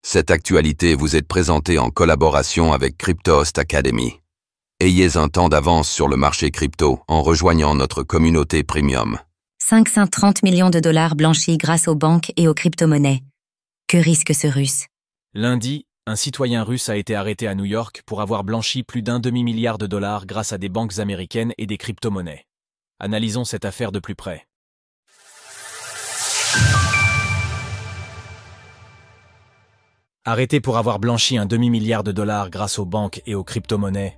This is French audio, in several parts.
Cette actualité vous est présentée en collaboration avec Cryptost Academy. Ayez un temps d'avance sur le marché crypto en rejoignant notre communauté premium. 530 millions de dollars blanchis grâce aux banques et aux crypto-monnaies. Que risque ce Russe? Lundi, un citoyen russe a été arrêté à New York pour avoir blanchi plus d'un demi-milliard de dollars grâce à des banques américaines et des crypto-monnaies. Analysons cette affaire de plus près. Arrêté pour avoir blanchi un demi-milliard de dollars grâce aux banques et aux crypto-monnaies.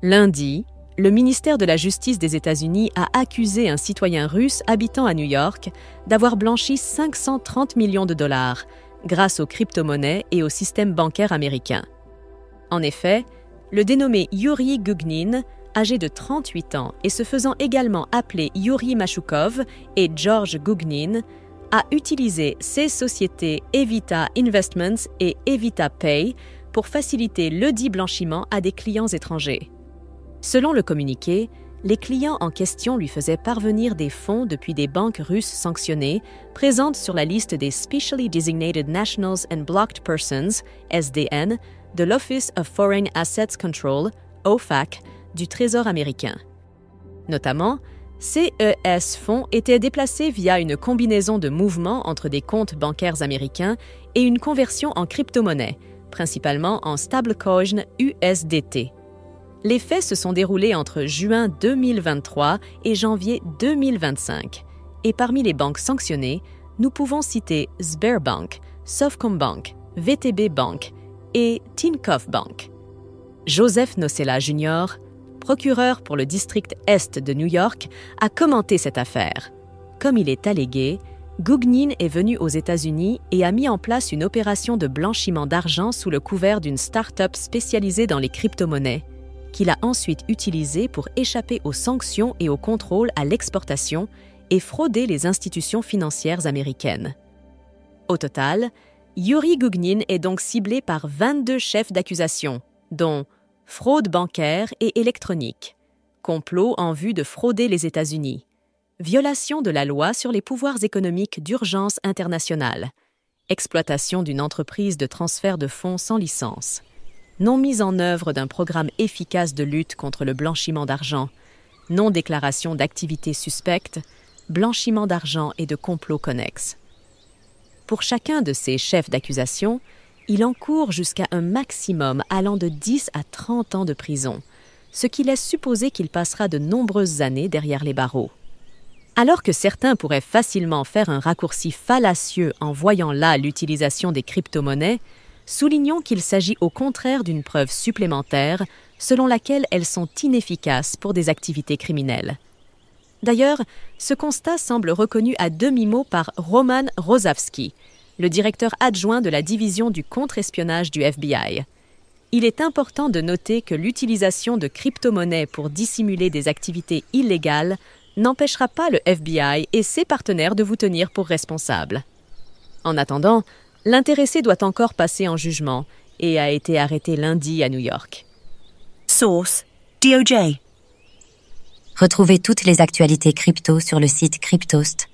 Lundi, le ministère de la Justice des États-Unis a accusé un citoyen russe habitant à New York d'avoir blanchi 530 millions de dollars grâce aux crypto-monnaies et au système bancaire américain. En effet, le dénommé Yuri Gugnin, âgé de 38 ans et se faisant également appeler Yuri Mashukov et George Gugnin, a utilisé ses sociétés Evita Investments et Evita Pay pour faciliter ledit blanchiment à des clients étrangers. Selon le communiqué, les clients en question lui faisaient parvenir des fonds depuis des banques russes sanctionnées, présentes sur la liste des Specially Designated Nationals and Blocked Persons, SDN, de l'Office of Foreign Assets Control, OFAC, du Trésor américain. Notamment, CES fonds étaient déplacés via une combinaison de mouvements entre des comptes bancaires américains et une conversion en crypto-monnaie, principalement en stablecoin USDT. Les faits se sont déroulés entre juin 2023 et janvier 2025. Et parmi les banques sanctionnées, nous pouvons citer Sberbank, Sovcombank, VTB Bank et Tinkoff Bank. Joseph Nocella Jr., procureur pour le district Est de New York, a commenté cette affaire. Comme il est allégué, Gugnin est venu aux États-Unis et a mis en place une opération de blanchiment d'argent sous le couvert d'une start-up spécialisée dans les crypto-monnaies, qu'il a ensuite utilisée pour échapper aux sanctions et au contrôle à l'exportation et frauder les institutions financières américaines. Au total, Yuri Gugnin est donc ciblé par 22 chefs d'accusation, dont fraude bancaire et électronique, complot en vue de frauder les États-Unis, violation de la loi sur les pouvoirs économiques d'urgence internationale, exploitation d'une entreprise de transfert de fonds sans licence, non-mise en œuvre d'un programme efficace de lutte contre le blanchiment d'argent, non-déclaration d'activités suspectes, blanchiment d'argent et de complots connexes. Pour chacun de ces chefs d'accusation, il encourt jusqu'à un maximum allant de 10 à 30 ans de prison, ce qui laisse supposer qu'il passera de nombreuses années derrière les barreaux. Alors que certains pourraient facilement faire un raccourci fallacieux en voyant là l'utilisation des crypto-monnaies, soulignons qu'il s'agit au contraire d'une preuve supplémentaire selon laquelle elles sont inefficaces pour des activités criminelles. D'ailleurs, ce constat semble reconnu à demi-mot par Roman Rosavsky, le directeur adjoint de la division du contre-espionnage du FBI. Il est important de noter que l'utilisation de crypto-monnaies pour dissimuler des activités illégales n'empêchera pas le FBI et ses partenaires de vous tenir pour responsable. En attendant, l'intéressé doit encore passer en jugement et a été arrêté lundi à New York. Source: DOJ. Retrouvez toutes les actualités crypto sur le site cryptost.fr.